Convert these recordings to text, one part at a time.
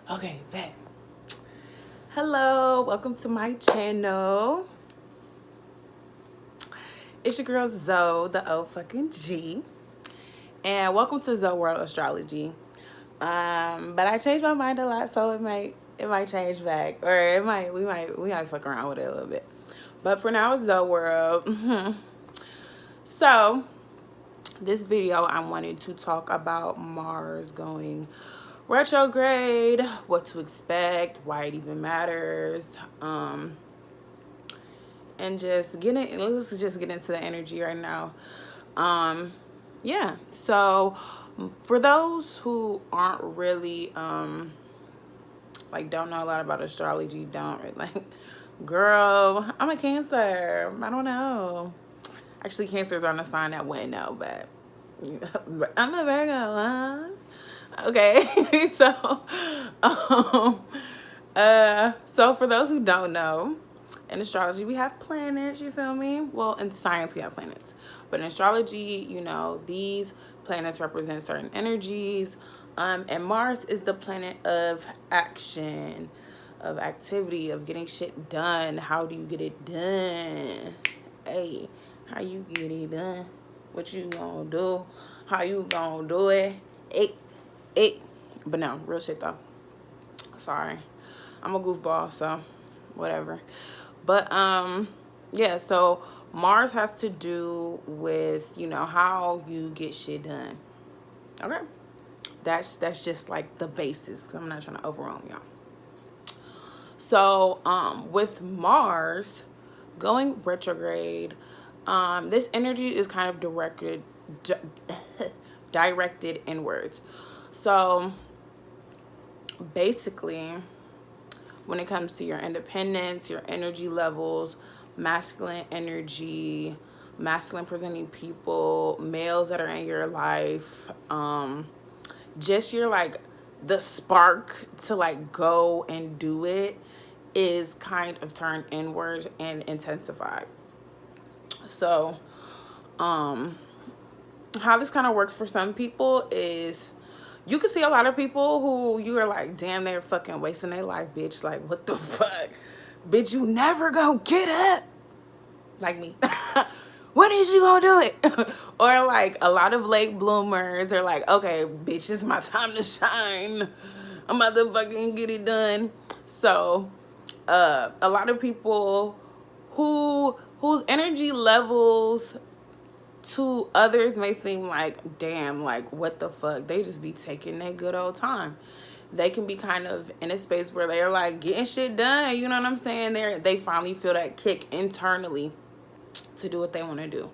Okay, bet. Hello, welcome to my channel. It's your girl Zoe, the O fucking G. And welcome to Zoe World Astrology. But I changed my mind a lot, so it might change back. Or we might fuck around with it a little bit. But for now it's Zoe World. So this video I wanted to talk about Mars going retrograde, what to expect, why it even matters, and let's just get into the energy right now. Yeah, so for those who aren't really like don't know a lot about astrology, don't really, like, girl, I'm a Cancer, I don't know. Actually, Cancers aren't a sign that wouldn't know, but I'm a Virgo, huh? Okay. So for those who don't know, in astrology we have planets, you feel me? Well, in science we have planets, but in astrology, these planets represent certain energies, and Mars is the planet of action, of activity, of getting shit done. How do you get it done? Hey, how you get it done? What you gonna do? How you gonna do it? But no, real shit though. Sorry, I'm a goofball, so whatever. But yeah. So Mars has to do with how you get shit done. Okay, that's just like the basis. Cause I'm not trying to overwhelm y'all. So with Mars going retrograde, this energy is kind of directed inwards. So basically, when it comes to your independence, your energy levels, masculine energy, masculine presenting people, males that are in your life, just your like the spark to like go and do it is kind of turned inward and intensified. So how this kind of works for some people is you can see a lot of people who you are like, damn, they're fucking wasting their life, bitch. Like, what the fuck? Bitch, you never gonna get up. Like me. When is you gonna do it? Or like a lot of late bloomers are like, okay, bitch, it's my time to shine. I'm about to fucking get it done. So a lot of people whose energy levels to others may seem like, damn, like what the fuck, they just be taking their good old time. They can be kind of in a space where they're like getting shit done, you know what I'm saying? They finally feel that kick internally to do what they want to do.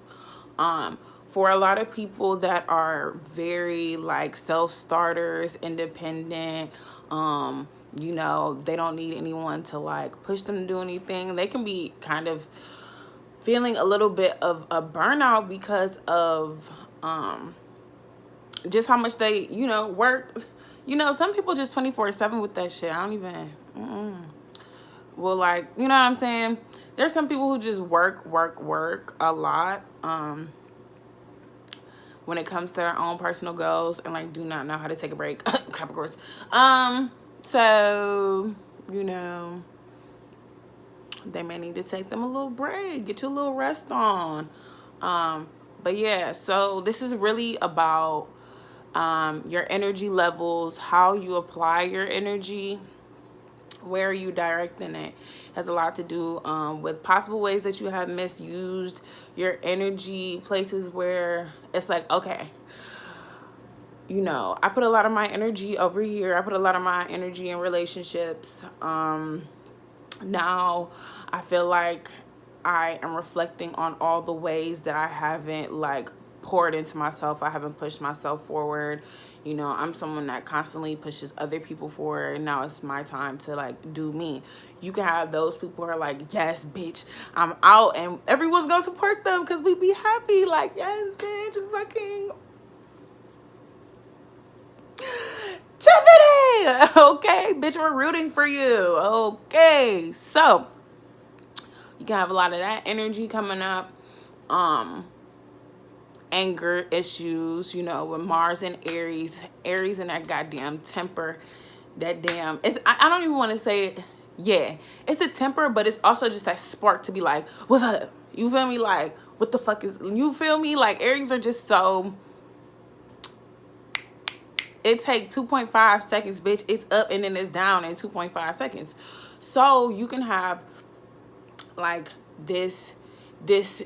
For a lot of people that are very like self-starters, independent, they don't need anyone to like push them to do anything. They can be kind of feeling a little bit of a burnout because of just how much they work. Some people just 24/7 with that shit. I don't even well, like, you know what I'm saying? There's some people who just work a lot when it comes to their own personal goals and like do not know how to take a break. Capricorns. So they may need to take them a little break, get you a little rest on. But yeah, so this is really about your energy levels, how you apply your energy, where are you directing it. Has a lot to do with possible ways that you have misused your energy, places where it's like, okay, I put a lot of my energy over here. I put a lot of my energy in relationships. Now I feel like I am reflecting on all the ways that I haven't like poured into myself. I haven't pushed myself forward. I'm someone that constantly pushes other people forward, and now it's my time to like do me. You can have those people who are like, yes, bitch, I'm out, and everyone's gonna support them because we be happy, like, yes, bitch, fucking Tiffany, okay, bitch, we're rooting for you. Okay, so you can have a lot of that energy coming up. Anger issues, with Mars and Aries and that goddamn temper that damn, I don't even want to say it. Yeah, it's a temper, but it's also just that spark to be like, what's up? You feel me? Like, what the fuck is, you feel me? Like, Aries are just so, it take 2.5 seconds, bitch. It's up and then it's down in 2.5 seconds. So you can have like this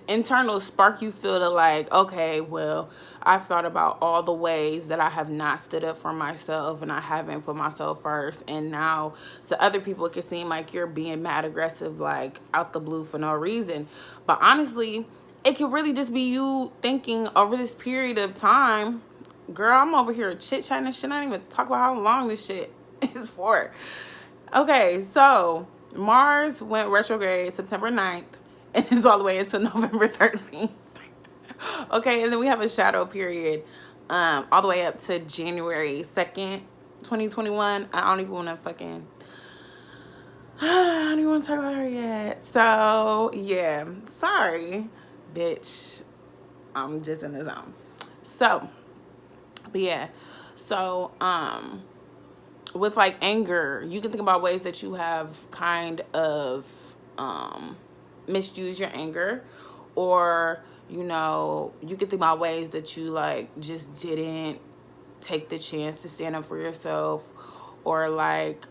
internal spark you feel to like, okay, well, I've thought about all the ways that I have not stood up for myself and I haven't put myself first, and now to other people it can seem like you're being mad aggressive, like out the blue for no reason. But honestly, it could really just be you thinking over this period of time, girl, I'm over here chit-chatting and shit, I didn't even talk about how long this shit is for. Okay, so Mars went retrograde September 9th and is all the way until November 13th. Okay, and then we have a shadow period all the way up to January 2nd, 2021. I don't even want to fucking... I don't even want to talk about her yet. So, yeah. Sorry, bitch. I'm just in the zone. So, but yeah. So, with like anger, you can think about ways that you have kind of misused your anger, or you know, you can think about ways that you like just didn't take the chance to stand up for yourself, or like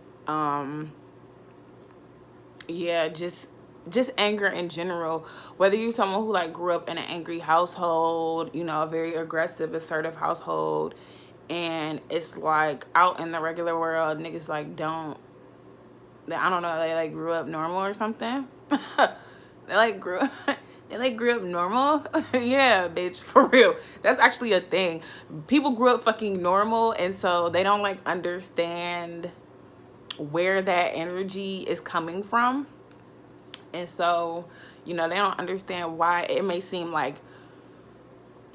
yeah, just anger in general. Whether you're someone who like grew up in an angry household, you know, a very aggressive, assertive household, and it's like out in the regular world, niggas like I don't know, they like grew up normal or something. They like grew up normal. Yeah, bitch, for real. That's actually a thing. People grew up fucking normal, and so they don't like understand where that energy is coming from. And so, you know, they don't understand why it may seem like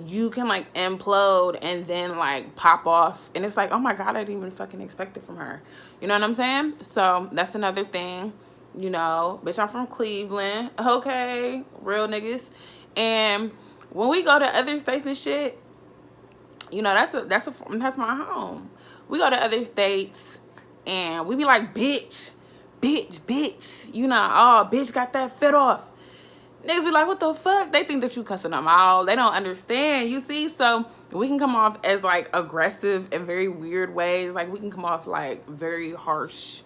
you can like implode and then like pop off, and it's like, oh my god, I didn't even fucking expect it from her. You know what I'm saying? So that's another thing. You know, bitch, I'm from Cleveland. Okay, real niggas. And when we go to other states and shit, you know, that's my home. We go to other states and we be like, bitch. You know, oh, bitch got that fit off. Niggas be like, what the fuck? They think that you cussing them out. They don't understand, you see? So we can come off as like aggressive in very weird ways. Like we can come off like very harsh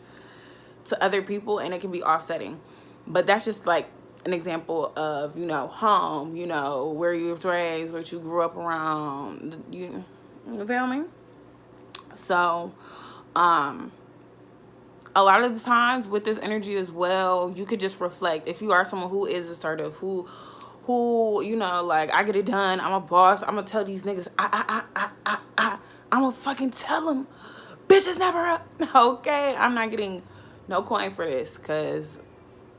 to other people, and it can be offsetting. But that's just like an example of, you know, home, you know, where you were raised, what you grew up around. You feel me? So, a lot of the times with this energy as well, you could just reflect. If you are someone who is assertive, who, you know, like, I get it done, I'm a boss, I'm gonna tell these niggas, I'm gonna fucking tell them, bitches never up. Okay, I'm not getting no coin for this, because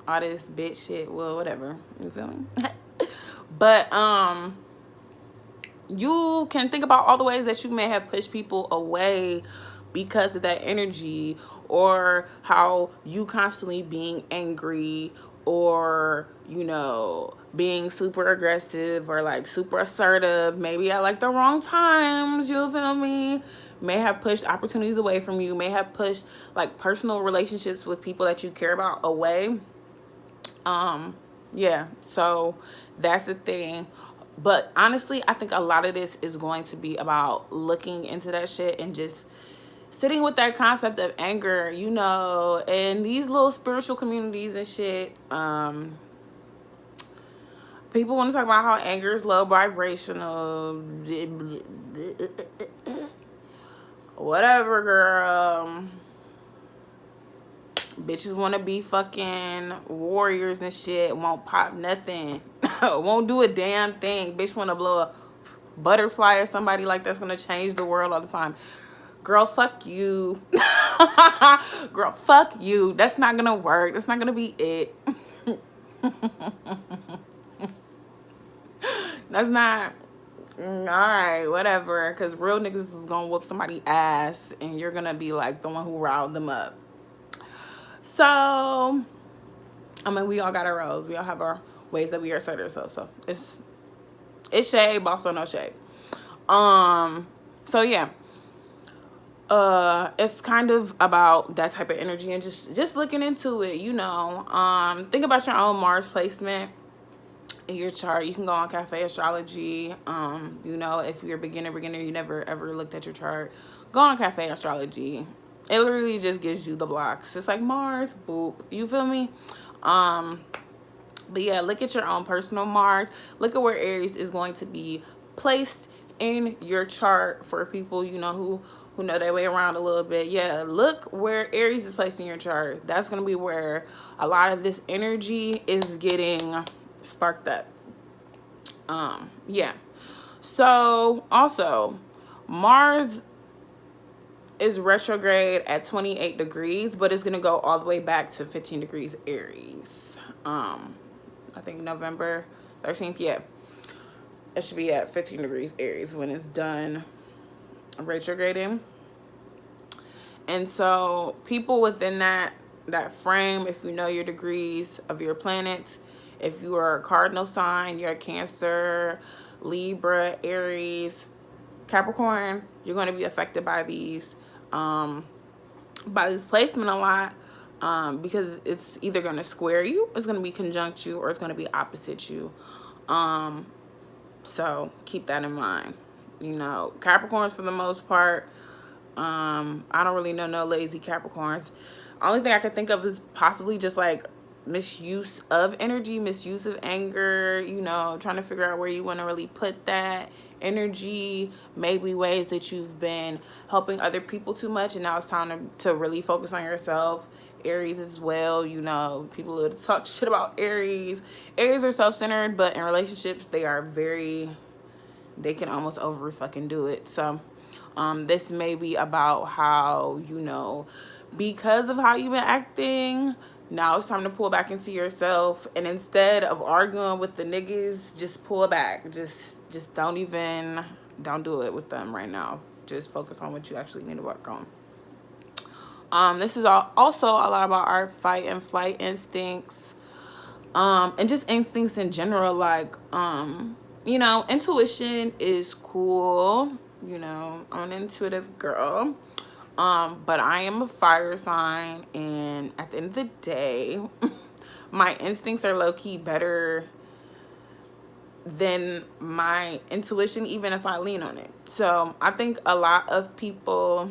all this bitch shit, well, whatever, you feel me? But, you can think about all the ways that you may have pushed people away because of that energy, or how you constantly being angry, or, you know, being super aggressive or like super assertive, maybe at like the wrong times, you feel me, may have pushed opportunities away from you, may have pushed like personal relationships with people that you care about away. Yeah, so that's the thing. But honestly, I think a lot of this is going to be about looking into that shit and just sitting with that concept of anger, you know, and these little spiritual communities and shit. People want to talk about how anger is low vibrational. Whatever, girl. Bitches want to be fucking warriors and shit. Won't pop nothing. Won't do a damn thing. Bitch want to blow a butterfly at somebody like that's going to change the world all the time. Girl, fuck you. Girl, fuck you. That's not going to work. That's not going to be it. That's not... Alright, whatever. Because real niggas is going to whoop somebody's ass, and you're going to be like the one who riled them up. So, I mean, we all got our roles. We all have our ways that we assert ourselves. So, it's shade, but also no shade. So, yeah. It's kind of about that type of energy and just looking into it, you know. Think about your own Mars placement in your chart. You can go on Cafe Astrology. You know, if you're a beginner, you never ever looked at your chart, go on Cafe Astrology. It literally just gives you the blocks. It's like Mars, boop. You feel me? But yeah, look at your own personal Mars. Look at where Aries is going to be placed in your chart for people, you know, who know their way around a little bit. Yeah, look where Aries is placed in your chart. That's going to be where a lot of this energy is getting sparked up. Yeah. So also, Mars is retrograde at 28 degrees, but it's going to go all the way back to 15 degrees Aries. I think November 13th. Yeah, it should be at 15 degrees Aries when it's done retrograding. And so people within that frame, if you know your degrees of your planets, if you are a cardinal sign, you're a Cancer, Libra, Aries, Capricorn, you're going to be affected by these placement a lot, because it's either going to square you, it's going to be conjunct you, or it's going to be opposite you. So keep that in mind. You know, Capricorns for the most part, I don't really know no lazy Capricorns. Only thing I could think of is possibly just like misuse of energy, misuse of anger, you know, trying to figure out where you want to really put that energy, maybe ways that you've been helping other people too much and now it's time to really focus on yourself. Aries as well, you know, people who talk shit about Aries are self-centered, but in relationships they can almost over fucking do it. So this may be about how, you know, because of how you've been acting, now it's time to pull back into yourself, and instead of arguing with the niggas, just pull back. Just don't do it with them right now. Just focus on what you actually need to work on. This is also a lot about our fight and flight instincts, and just instincts in general. Like, you know, intuition is cool. You know, I'm an intuitive girl. But I am a fire sign, and at the end of the day, my instincts are low-key better than my intuition, even if I lean on it. So I think a lot of people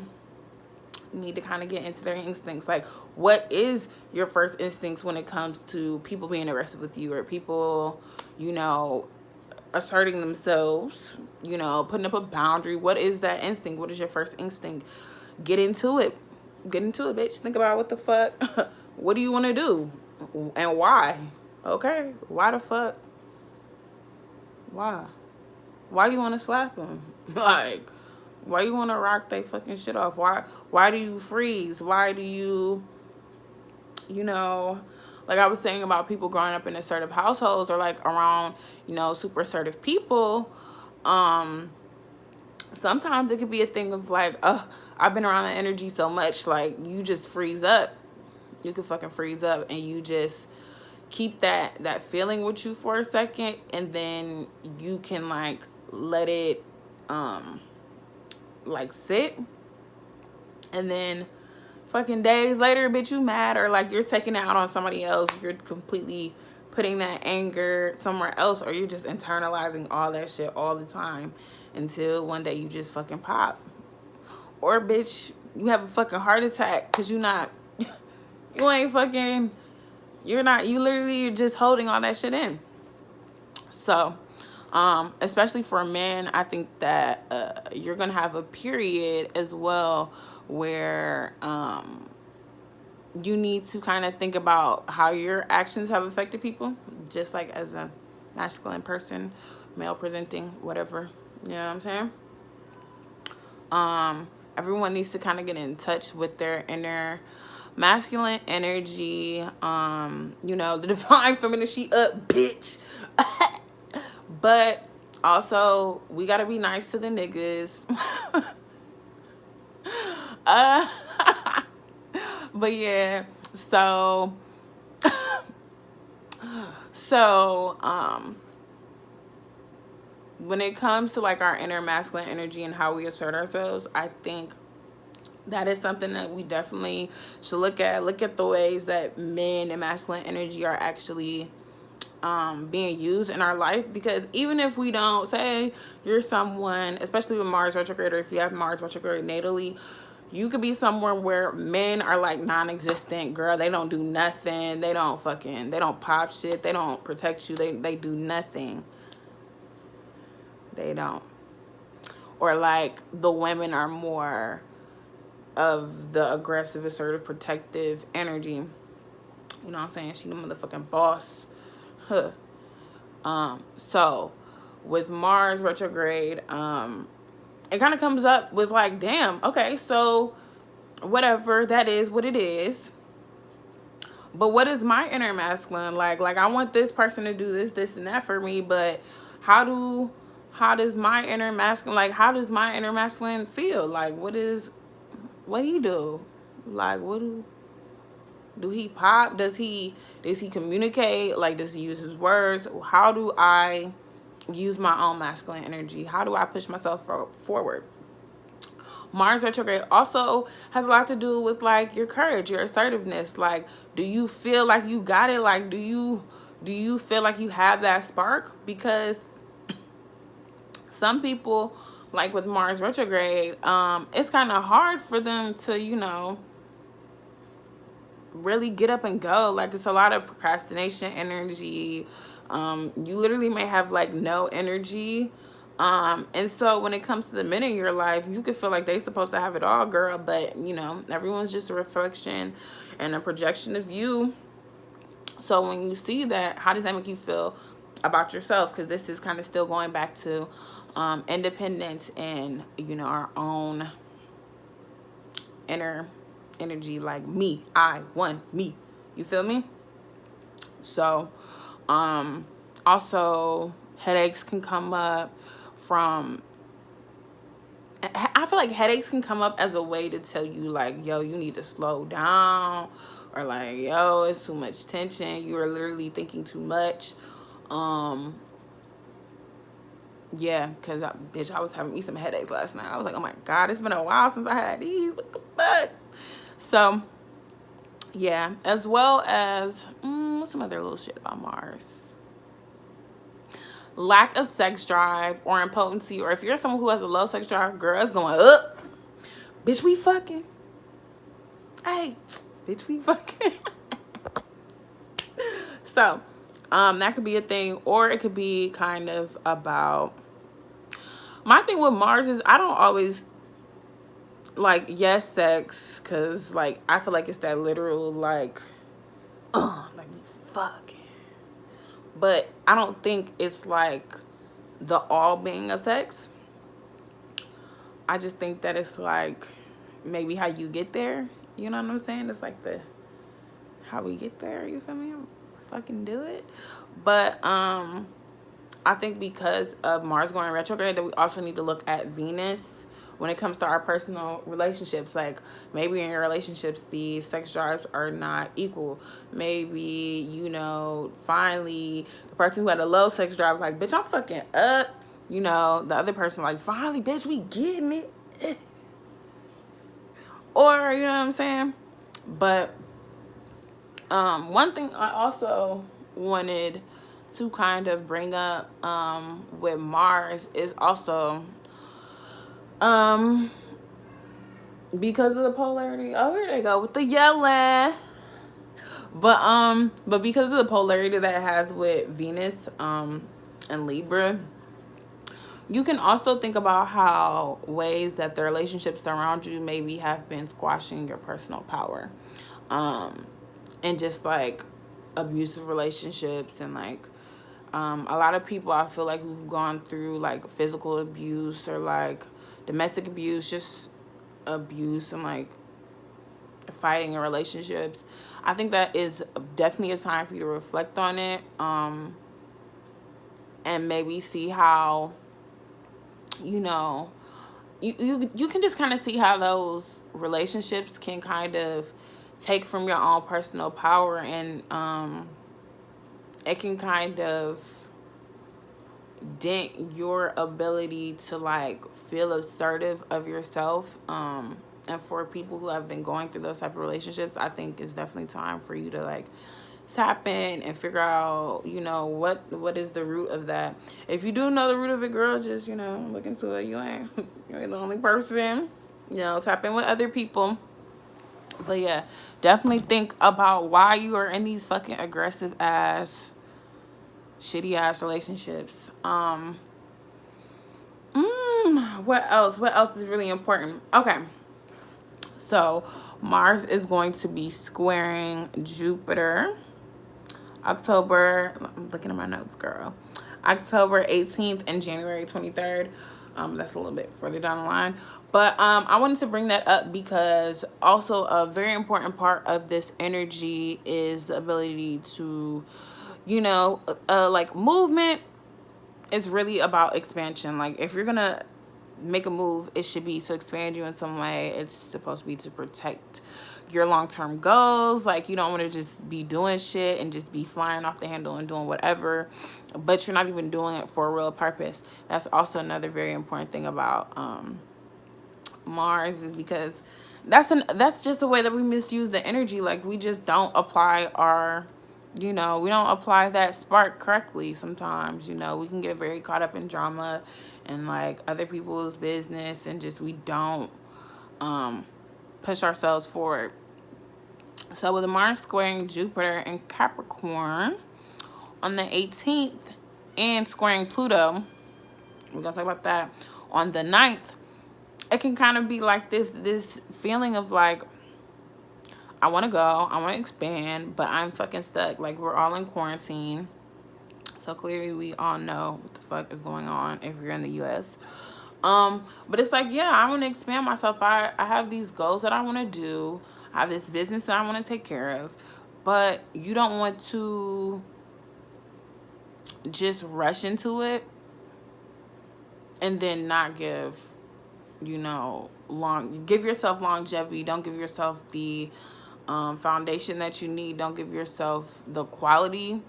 need to kind of get into their instincts. Like, what is your first instincts when it comes to people being aggressive with you, or people, you know, asserting themselves, you know, putting up a boundary? What is that instinct? What is your first instinct? Get into it, bitch. Think about what the fuck. What do you want to do and why? Okay, why the fuck? Why you want to slap them? Like, why you want to rock they fucking shit off? Why do you freeze? Why do you know, like I was saying about people growing up in assertive households, or like around, you know, super assertive people, sometimes it could be a thing of like, I've been around the energy so much, like you just freeze up. You can fucking freeze up, and you just keep that feeling with you for a second, and then you can like let it like sit, and then fucking days later, bitch, you mad, or like you're taking it out on somebody else. You're completely putting that anger somewhere else, or you're just internalizing all that shit all the time until one day you just fucking pop. Or bitch, you have a fucking heart attack because you literally you're just holding all that shit in. So especially for men, I think that you're gonna have a period as well where you need to kind of think about how your actions have affected people, just like as a masculine person, male presenting, whatever, you know what I'm saying? Everyone needs to kind of get in touch with their inner masculine energy. You know, the divine feminine, she up, bitch. But also, we gotta be nice to the niggas. But yeah, so when it comes to like our inner masculine energy and how we assert ourselves, I think that is something that we definitely should look at. Look at the ways that men and masculine energy are actually being used in our life, because even if we don't, say you're someone, especially with Mars retrograde, or if you have Mars retrograde natally, you could be somewhere where men are like non-existent. Girl, they don't do nothing, they don't pop shit, they don't protect you, they do nothing, they don't. Or like the women are more of the aggressive, assertive, protective energy. You know what I'm saying? She the motherfucking boss. Huh. So with Mars retrograde, it kind of comes up with like, damn, okay, so whatever, that is what it is. But what is my inner masculine like? Like, I want this person to do this, and that for me, but how does my inner masculine, like, how does my inner masculine feel? Like, what he do? Like, do he pop? Does he communicate? Like, does he use his words? How do I use my own masculine energy? How do I push myself forward? Mars retrograde also has a lot to do with like your courage, your assertiveness. Like, do you feel like you got it? Like, do you feel like you have that spark? Because some people, like with Mars retrograde, it's kind of hard for them to, you know, really get up and go. Like, it's a lot of procrastination energy. You literally may have like no energy. And so when it comes to the men in your life, you could feel like they're supposed to have it all, girl, but you know, everyone's just a reflection and a projection of you. So when you see that, how does that make you feel about yourself? Because this is kind of still going back to independence and, you know, our own inner energy, like me, I, one, me. You feel me? So, also headaches can come up from, I feel like headaches can come up as a way to tell you like, yo, you need to slow down, or like, yo, it's too much tension. You are literally thinking too much. Yeah, because I was having me some headaches last night. I was like, oh my God, it's been a while since I had these. What the fuck? So, yeah, as well as, what's some other little shit about Mars? Lack of sex drive or impotency, or if you're someone who has a low sex drive, girl, it's going up. Bitch, we fucking. Hey, bitch, we fucking. So, that could be a thing, or it could be kind of about, my thing with Mars is I don't always like, yes, sex, because like I feel like it's that literal like we fucking, but I don't think it's like the all being of sex. I just think that it's like maybe how you get there, you know what I'm saying? It's like the how we get there, you feel me? Fucking do it. But I think because of Mars going retrograde, that we also need to look at Venus when it comes to our personal relationships. Like, maybe in your relationships, the sex drives are not equal. Maybe, you know, finally, the person who had a low sex drive, like, bitch, I'm fucking up. You know, the other person, like, finally, bitch, we getting it. Or, you know what I'm saying? But one thing I also wanted to kind of bring up with Mars is also because of the polarity. Oh, here they go with the yelling. But because of the polarity that it has with Venus and Libra, you can also think about how ways that the relationships around you maybe have been squashing your personal power, and just like abusive relationships, and like a lot of people I feel like who've gone through like physical abuse or like domestic abuse, just abuse and like fighting in relationships. I think that is definitely a time for you to reflect on it, and maybe see how, you know, you can just kind of see how those relationships can kind of take from your own personal power, and it can kind of dent your ability to like feel assertive of yourself, And for people who have been going through those type of relationships, I think it's definitely time for you to like tap in and figure out, you know, what is the root of that. If you do know the root of it, girl, just, you know, look into it. You ain't the only person. You know, tap in with other people. But yeah, definitely think about why you are in these fucking aggressive ass, shitty ass relationships. What else? What else is really important? Okay. So Mars is going to be squaring Jupiter October, I'm looking at my notes, girl. October 18th and January 23rd. That's a little bit further down the line. But I wanted to bring that up because also a very important part of this energy is the ability to, you know, like movement is really about expansion. Like if you're going to make a move, it should be to expand you in some way. It's supposed to be to protect your long-term goals. Like you don't want to just be doing shit and just be flying off the handle and doing whatever, but you're not even doing it for a real purpose. That's also another very important thing about Mars, is because that's just a way that we misuse the energy. Like we just don't apply our, you know, we don't apply that spark correctly sometimes. You know, we can get very caught up in drama and like other people's business, and just we don't push ourselves forward. So with the Mars squaring Jupiter in Capricorn on the 18th and squaring Pluto, we're gonna talk about that on the 9th. It can kind of be like this feeling of like, I want to go, I want to expand, but I'm fucking stuck. Like we're all in quarantine, so clearly we all know what the fuck is going on if you're in the US. But it's like, yeah, I want to expand myself. I have these goals that I want to do. I have this business that I want to take care of. But you don't want to just rush into it and then not give, you know, give yourself longevity. Don't give yourself the foundation that you need. Don't give yourself the quality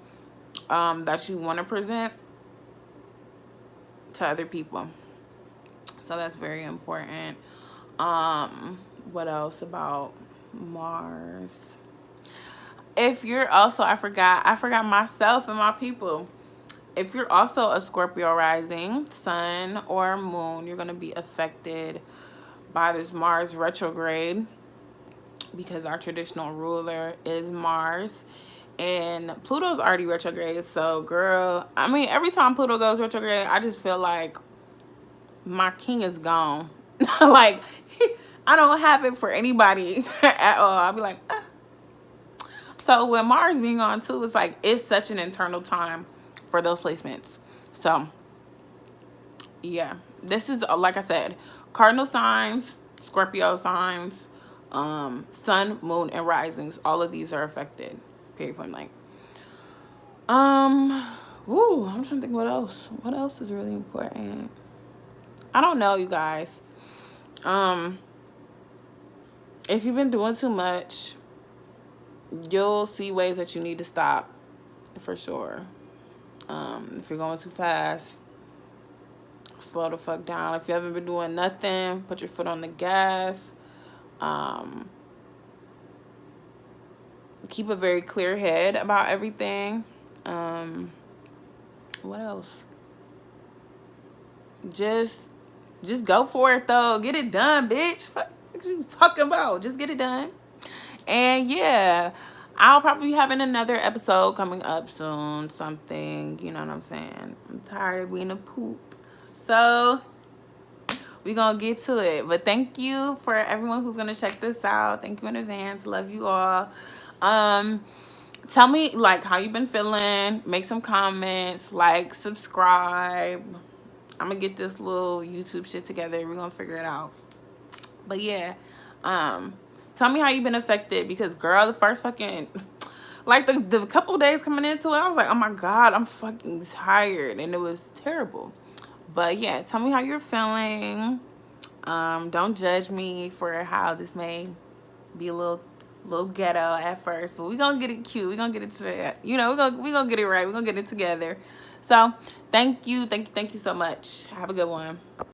that you want to present to other people. So that's very important. What else about Mars? If you're also, I forgot myself and my people. If you're also a Scorpio rising, sun or moon, you're going to be affected by this Mars retrograde because our traditional ruler is Mars. And Pluto's already retrograde. So, girl, I mean, every time Pluto goes retrograde, I just feel like my king is gone. Like, I don't have it for anybody at all. I'll be like, ah. So with Mars being on too, it's like, it's such an internal time for those placements. So yeah, this is, like I said, cardinal signs, Scorpio signs, sun, moon, and risings. All of these are affected. Period, point blank. I'm trying to think what else. What else is really important? I don't know, you guys. If you've been doing too much, you'll see ways that you need to stop, for sure. If you're going too fast, slow the fuck down. If you haven't been doing nothing, put your foot on the gas. Keep a very clear head about everything. What else? Just go for it though. Get it done, bitch. What you talking about? Just get it done. And yeah, I'll probably be having another episode coming up soon. Something, you know what I'm saying? I'm tired of being a poop. So we're going to get to it. But thank you for everyone who's going to check this out. Thank you in advance. Love you all. Tell me, like, how you been feeling. Make some comments. Like, subscribe. I'm going to get this little YouTube shit together. We're going to figure it out. But yeah, tell me how you've been affected. Because, girl, the first fucking, like, the couple days coming into it, I was like, oh, my God, I'm fucking tired. And it was terrible. But, yeah, tell me how you're feeling. Don't judge me for how this may be a little ghetto at first. But we're going to get it cute. We're going to get it to, you know, we're gonna get it right. We're going to get it together. So, thank you so much. Have a good one.